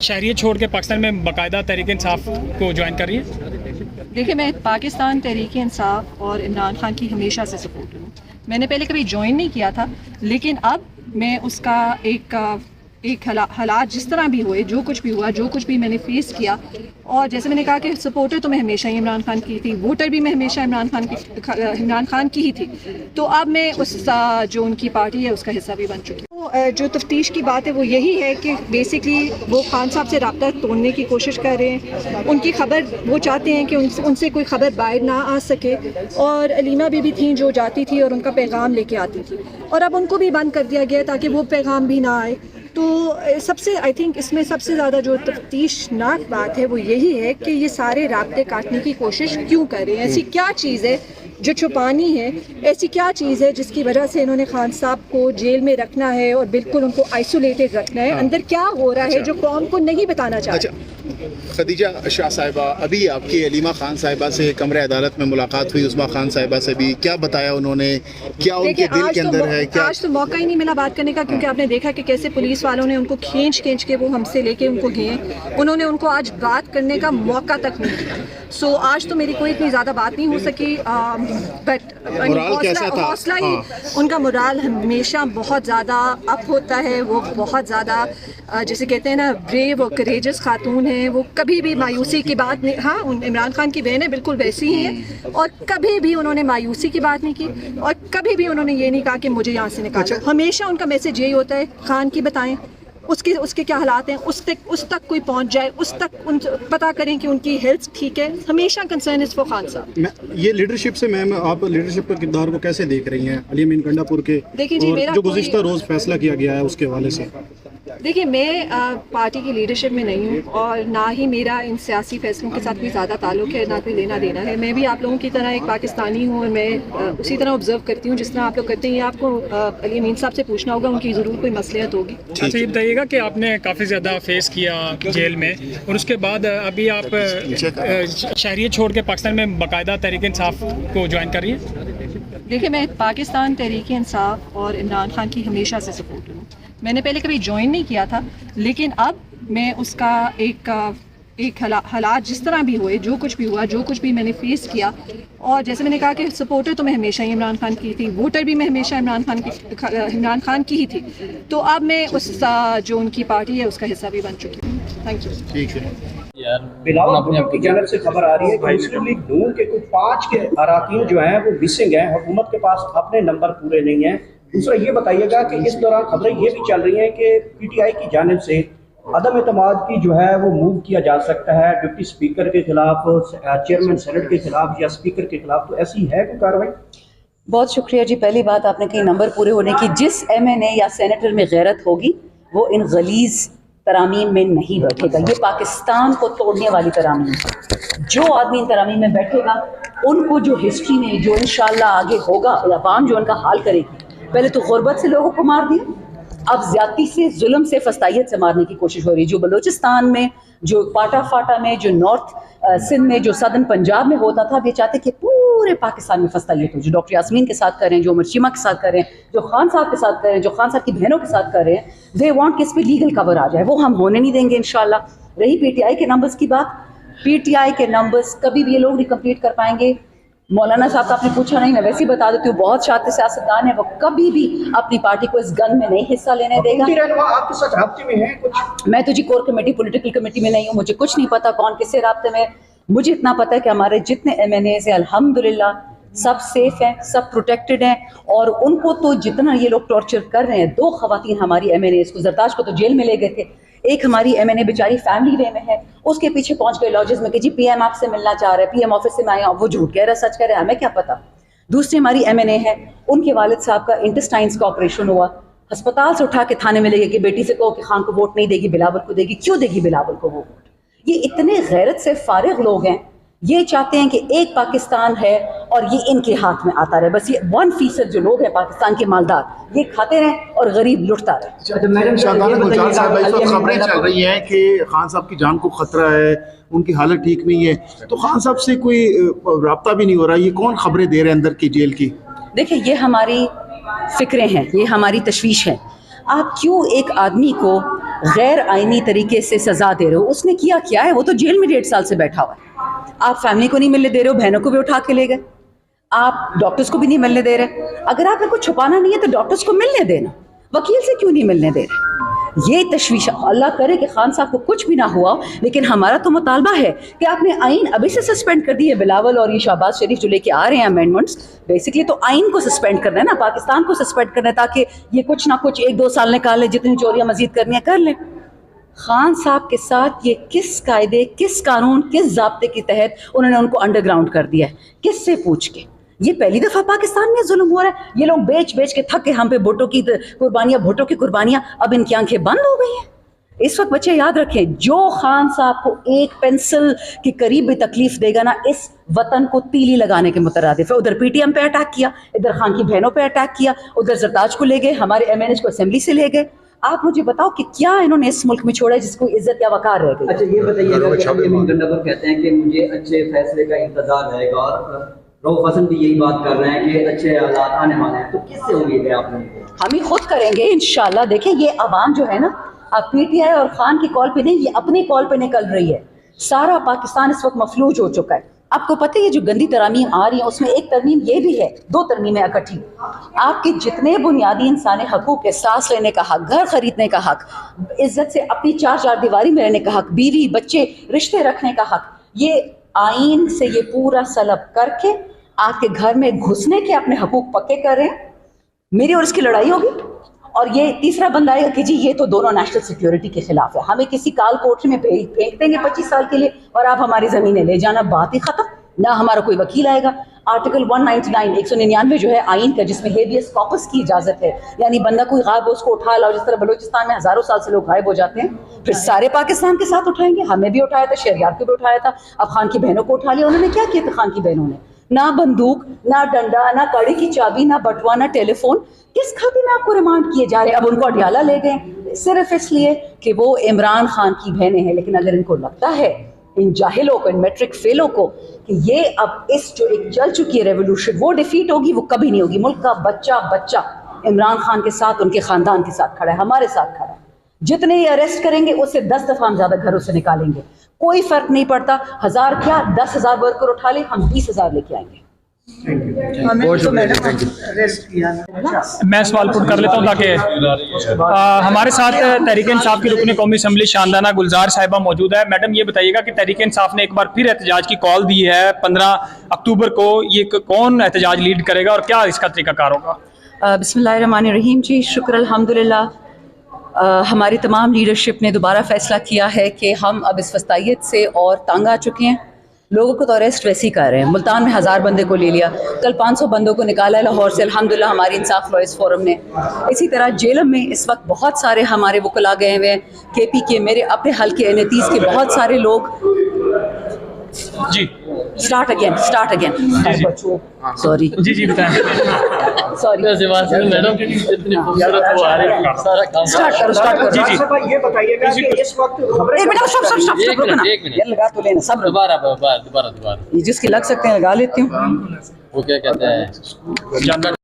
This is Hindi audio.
शहरियत छोड़ के पाकिस्तान में बाकायदा तहरीक इंसाफ को ज्वाइन कर रही है। देखिए, मैं पाकिस्तान तहरीक इंसाफ और इमरान खान की हमेशा से सपोर्ट हूँ। मैंने पहले कभी ज्वाइन नहीं किया था, लेकिन अब मैं उसका एक हालात जिस तरह भी हुए, जो कुछ भी हुआ, जो कुछ भी मैंने फेस किया, और जैसे मैंने कहा कि सपोर्टर तो मैं हमेशा ही इमरान खान की थी, वोटर भी मैं हमेशा इमरान खान की ही थी, तो अब मैं उस जो उनकी पार्टी है उसका हिस्सा भी बन चुकी हूँ। जो तफ्तीश की बात है वो यही है कि बेसिकली वो खान साहब से रब्ता तोड़ने की कोशिश कर रहे हैं। उनकी खबर वो चाहते हैं कि उनसे कोई खबर बाहर ना आ सके, और अलीमा बीबी थी जो जाती थी और उनका पैगाम लेके आती थी, और अब उनको भी बंद कर दिया गया ताकि वो पैगाम भी ना आए। तो सबसे आई थिंक इसमें सबसे ज़्यादा जो तफ्तीशनाक बात है वो यही है कि ये सारे राब्ते काटने की कोशिश क्यों कर रहे हैं। ऐसी क्या चीज़ है जो छुपानी है, ऐसी क्या चीज़ है जिसकी वजह से इन्होंने खान साहब को जेल में रखना है और बिल्कुल उनको आइसोलेटेड रखना है। अंदर क्या हो रहा है जो कौम को नहीं बताना चाहते। खदीजा शाह साहिबा, अभी आपकी अलीमा खान साहिबा से कमरे अदालत में मुलाकात हुई, उस्मा खान साहिबा से भी, क्या बताया उन्होंने, क्या उनके दिल के अंदर है? क्या आज तो मौका ही नहीं मिला बात करने का, क्योंकि आपने देखा कि कैसे पुलिस वालों ने उनको खींच के वो हमसे लेके उनको गए, उन्होंने उनको आज बात करने का मौका तक नहीं दिया। सो आज तो मेरी कोई इतनी ज़्यादा बात नहीं हो सकी, बट हौसला ही उनका मोराल हमेशा बहुत ज़्यादा अप होता है। वो बहुत ज़्यादा जैसे कहते हैं ना, ब्रेव और करेजस खातून है। वो कभी भी मायूसी की बात नहीं, हाँ इमरान खान की बहन है, बिल्कुल वैसी ही है, और कभी भी उन्होंने मायूसी की बात नहीं की, और कभी भी उन्होंने ये नहीं कहा कि मुझे यहाँ से निकालो। हमेशा उनका मैसेज यही होता है, खान की बताएं, उसके क्या हालात हैं, उस तक कोई पहुंच जाए, उस तक पता करें कि उनकी हेल्थ ठीक है। हमेशा कंसर्न इस वो खान साहब। ये लीडरशिप से मैम, आप लीडरशिप के किरदार को कैसे देख रही हैं अली अमीन गंडापुर के? देखिए जी, मेरा जो गुज़िश्ता रोज़ फैसला किया गया है उसके हवाले से। देखिए, मैं पार्टी की लीडरशिप में नहीं हूँ, और ना ही मेरा इन सियासी फैसलों के साथ कोई ज़्यादा ताल्लुक है, ना कोई लेना देना है। मैं भी आप लोगों की तरह एक पाकिस्तानी हूँ, और मैं उसी तरह ऑब्जर्व करती हूँ जिस तरह आप लोग करते हैं। ये आपको अली अमीन साहब से पूछना होगा, उनकी ज़रूर कोई मसलियत होगी। अच्छा, ये बताइएगा कि आपने काफ़ी ज़्यादा फेस किया जेल में, और उसके बाद अभी आप शहरियत छोड़ के पाकिस्तान में बाकायदा तहरीक इंसाफ को ज्वाइन कर रही है। देखिए, मैं पाकिस्तान तहरीक इंसाफ और इमरान खान की हमेशा से सपोर्ट हूँ। मैंने पहले कभी ज्वाइन नहीं किया था, लेकिन अब मैं उसका एक हालात जिस तरह भी हुए, जो कुछ भी हुआ, जो कुछ भी मैंने फेस किया, और जैसे मैंने कहा कि सपोर्टर तो मैं हमेशा ही इमरान खान की थी, वोटर भी मैं हमेशा इमरान खान की ही थी, तो अब मैं उस जो उनकी पार्टी है उसका हिस्सा भी बन चुकी हूँ। Thank you. ठीक है। बिलावल भुट्टो की जानब से खबर आ रही है कि मुस्लिम लीग नून के कुछ 5 के अराकीन जो हैं वो मिसिंग हैं, हुकूमत के पास अपने नंबर पूरे नहीं हैं। दूसरा ये बताइएगा कि इस दौरान खबरें ये भी चल रही हैं कि पीटीआई की जानब से अदम एतमाद की जो है वो मूव किया जा सकता है डिप्टी स्पीकर के खिलाफ, चेयरमैन सेनेट के खिलाफ या स्पीकर के खिलाफ, तो ऐसी है कोई कार्रवाई? बहुत शुक्रिया जी। पहली बात आपने कही नंबर पूरे होने की। जिस MNA या सेनेटर में गैरत होगी वो इन गलीज तरामीम में नहीं बैठेगा। ये पाकिस्तान को तोड़ने वाली तरामीम है। जो आदमी इन तरामीम में बैठेगा उनको जो हिस्ट्री में जो इंशाल्लाह आगे होगा, अवाम जो उनका हाल करेगी। पहले तो गुर्बत से लोगों को मार दिया, अब ज्यादती से, जुल्म से, फस्तायत से मारने की कोशिश हो रही है। जो बलूचिस्तान में, जो पाटा फाटा में, जो नॉर्थ सिंध में, जो सदर्न पंजाब में होता था, वे चाहते कि पूरे पाकिस्तान में फस्तायत हो। जो डॉक्टर यास्मीन के साथ कर रहे हैं, जो उमर चीमा के साथ कर रहे हैं, जो खान साहब के साथ कर रहे हैं, जो खान साहब की बहनों के साथ कर रहे हैं, दे वांट कि इस पर लीगल कवर आ जाए। वो हम होने नहीं देंगे इंशाल्लाह। रही PTI के नंबर्स की बात, PTI के नंबर्स कभी भी ये लोग नहीं कंप्लीट कर पाएंगे। मौलाना साहब का आपने पूछा नहीं, मैं वैसे ही बता देती हूँ, बहुत शातिर सियासतदान है, वो कभी भी अपनी पार्टी को इस गन में नहीं हिस्सा लेने देगा। आपके साथ राब्ते में है कुछ? मैं तो जी कोर कमेटी, पॉलिटिकल कमेटी में नहीं हूँ, मुझे कुछ नहीं पता कौन किससे राब्ते में। मुझे इतना पता है कि हमारे जितने MNAs हैं अल्हम्दुलिल्लाह सब सेफ हैं, सब प्रोटेक्टेड हैं, और उनको तो जितना ये लोग टॉर्चर कर रहे हैं। 2 खवातीन हमारी MNAs को, जरदाश को तो जेल में ले गए थे, एक हमारी MNA बेचारी फैमिली वे में है, उसके पीछे पहुंच गए लॉजेस में कि जी PM आपसे मिलना चाह रहे हैं, PM ऑफिस से मैं आया हूं। वो झूठ कह रहा है, सच कह रहा है, हमें क्या पता। दूसरी हमारी MNA है, उनके वालिद साहब का इंटेस्टाइन्स का ऑपरेशन हुआ, अस्पताल से उठा के थाने में ले गए कि बेटी से कहो कि खान को वोट नहीं देगी, बिलावल को देगी। क्यों देगी बिलावल को वो वोट? ये इतने गैरत से फारिग लोग हैं, ये चाहते हैं कि एक पाकिस्तान है और ये इनके हाथ में आता रहे। बस ये 1% जो लोग हैं पाकिस्तान के मालदार, ये खाते रहें और गरीब लुटता रहे। शादाना गुलजार साहब, इस वक्त खबरें चल रही हैं कि खान साहब की जान को खतरा है, उनकी हालत ठीक नहीं है, तो खान साहब से कोई राब्ता भी नहीं हो रहा। ये कौन खबरें दे रहे हैं अंदर की जेल की? देखिए, ये हमारी फिक्रें हैं, ये हमारी तशवीश है। आप क्यों एक आदमी को गैर आईनी तरीके से सज़ा दे रहे हो। उसने किया क्या है? वो तो जेल में 1.5 साल से बैठा हुआ है। आप फैमिली को नहीं मिलने दे रहे हो, बहनों को भी उठा के ले गए, आप डॉक्टर्स को भी नहीं मिलने दे रहे। अगर आपने कुछ छुपाना नहीं है तो डॉक्टर्स को मिलने देना, वकील से क्यों नहीं मिलने दे रहे? ये तशवीश, अल्लाह करे कि खान साहब को कुछ भी ना हुआ, लेकिन हमारा तो मुतालबा है कि आपने आइन अभी से सस्पेंड कर दी है। बिलावल और ये शहबाज शरीफ जो लेके आ रहे हैं अमेंडमेंट्स, बेसिकली तो आइन को सस्पेंड करना है ना, पाकिस्तान को सस्पेंड करना है, ताकि ये कुछ ना कुछ 1-2 साल निकाल लें, जितनी चोरियां मजीद करनी है कर लें। खान साहब के साथ ये किस कायदे, किस कानून, किस ज़ाब्ते के तहत उन्होंने उनको अंडरग्राउंड कर दिया है? किससे पूछ के? ये पहली दफ़ा पाकिस्तान में जुल्म हो रहा है। ये लोग बेच बेच के थके, हम पे भुट्टो की कुर्बानियाँ, भुट्टो की कुर्बानियाँ, अब इनकी आंखें बंद हो गई हैं। इस वक्त बच्चे याद रखें, जो खान साहब को एक पेंसिल के करीब भी तकलीफ देगा ना, इस वतन को तीली लगाने के मुतरादिफ है। उधर PTM पे अटैक किया, इधर खान की बहनों पे अटैक किया, उधर जरताज को ले गए, हमारे MNH को असेंबली से ले गए। आप मुझे बताओ कि क्या इन्होंने इस मुल्क में छोड़ा है जिसको इज्जत या वकार रह गई? अच्छा ये बताइएगा कि अमीन गंडापुर कहते हैं कि मुझे अच्छे फैसले का इंतजार रहेगा, और रऊफ हसन भी यही बात कर रहे हैं कि अच्छे हालात आने वाले हैं, तो किससे उम्मीद है आपने? हम ही खुद करेंगे इंशाल्लाह। देखिए ये अवाम जो है ना, अब PTI और खान की कॉल पे नहीं, ये अपनी कॉल पे निकल रही है। सारा पाकिस्तान इस वक्त मफलूज हो चुका है। आपको पता है ये जो गंदी तरमीम आ रही है, उसमें एक तरमीम ये भी है, 2 तरमीमें इकट्ठी। आपके जितने बुनियादी इंसानी हकूक है, सांस लेने का हक, घर खरीदने का हक, इज्जत से अपनी 4 दीवारी में रहने का हक, बीवी बच्चे रिश्ते रखने का हक, ये आइन से ये पूरा सलब करके आपके घर में घुसने के अपने हकूक पक्के कर रहे हैं। मेरी और इसकी लड़ाई होगी, और ये तीसरा बंदा आएगा कि जी ये तो दोनों नेशनल सिक्योरिटी के खिलाफ है, हमें किसी काल कोठरी में फेंक देंगे 25 साल के लिए और आप हमारी ज़मीनें ले जाना, बात ही ख़त्म। ना हमारा कोई वकील आएगा। आर्टिकल 199 199 जो है आइन का, जिसमें हेबियस कॉर्पस की इजाज़त है, यानी बंदा कोई गायब हो उसको उठा लाओ, जिस तरह बलूचिस्तान में हज़ारों साल से लोग गायब हो जाते हैं, फिर सारे पाकिस्तान के साथ उठाएंगे। हमें भी उठाया था, शहरियार को भी उठाया था, अब खान की बहनों को उठा लिया। उन्होंने क्या किया था खान की बहनों ने? ना बंदूक, ना डंडा, ना कड़ी की चाबी, ना बटुआ, ना टेलीफोन। किस खातिर में आपको रिमांड किए जा रहे हैं? अब उनको अडियाला ले गए सिर्फ इसलिए कि वो इमरान खान की बहनें हैं। लेकिन अगर इनको लगता है, इन जाहिलों को, इन मैट्रिक फेलों को, कि ये अब इस जो एक चल चुकी है रेवोल्यूशन वो डिफीट होगी, वो कभी नहीं होगी। मुल्क का बच्चा बच्चा इमरान खान के साथ, उनके खानदान के साथ खड़ा है, हमारे साथ खड़ा है। जितने ये अरेस्ट करेंगे उससे 10 दफा हम ज्यादा घरों से निकालेंगे, कोई फर्क नहीं पड़ता। 1000 क्या 10,000 वर्कर उठा ले, हम 20,000 लेके आएंगे। मैं सवाल पुट कर लेता हूँ ताकि हमारे साथ तहरीक इंसाफ की रुकन कौमी असम्बली शानदाना गुलजार साहिबा मौजूद है। मैडम ये बताइएगा कि तहरीक इंसाफ ने एक बार फिर एहतजाज की कॉल दी है 15 अक्टूबर को, ये कौन एहतजाज लीड करेगा और क्या इसका तरीकाकार होगा? बिस्मिल्लाहिर्रहमानिर्रहीम जी, शुक्र अल्हम्दुलिल्लाह। हमारी तमाम लीडरशिप ने दोबारा फ़ैसला किया है कि हम अब इस वस्तायत से और तंग आ चुके हैं। लोगों को तो अरेस्ट वैसे ही कर रहे हैं। मुल्तान में 1000 बंदे को ले लिया, कल 500 बंदों को निकाला है लाहौर से, अल्हम्दुलिल्लाह हमारी इंसाफ लॉयर्स फोरम ने। इसी तरह जेलम में इस वक्त बहुत सारे हमारे वकला गए हुए हैं, KP के, मेरे अपने हल्के NATs के बहुत सारे लोग। जी स्टार्ट अगेन सॉरी जी बताएं। सॉरी स्टार्ट करो। जी ये बताइएगा कि इस वक्त खबरें लगा तो लेना सब दोबारा जिसके लग सकते हैं लगा लेती हूँ। वो क्या कहते हैं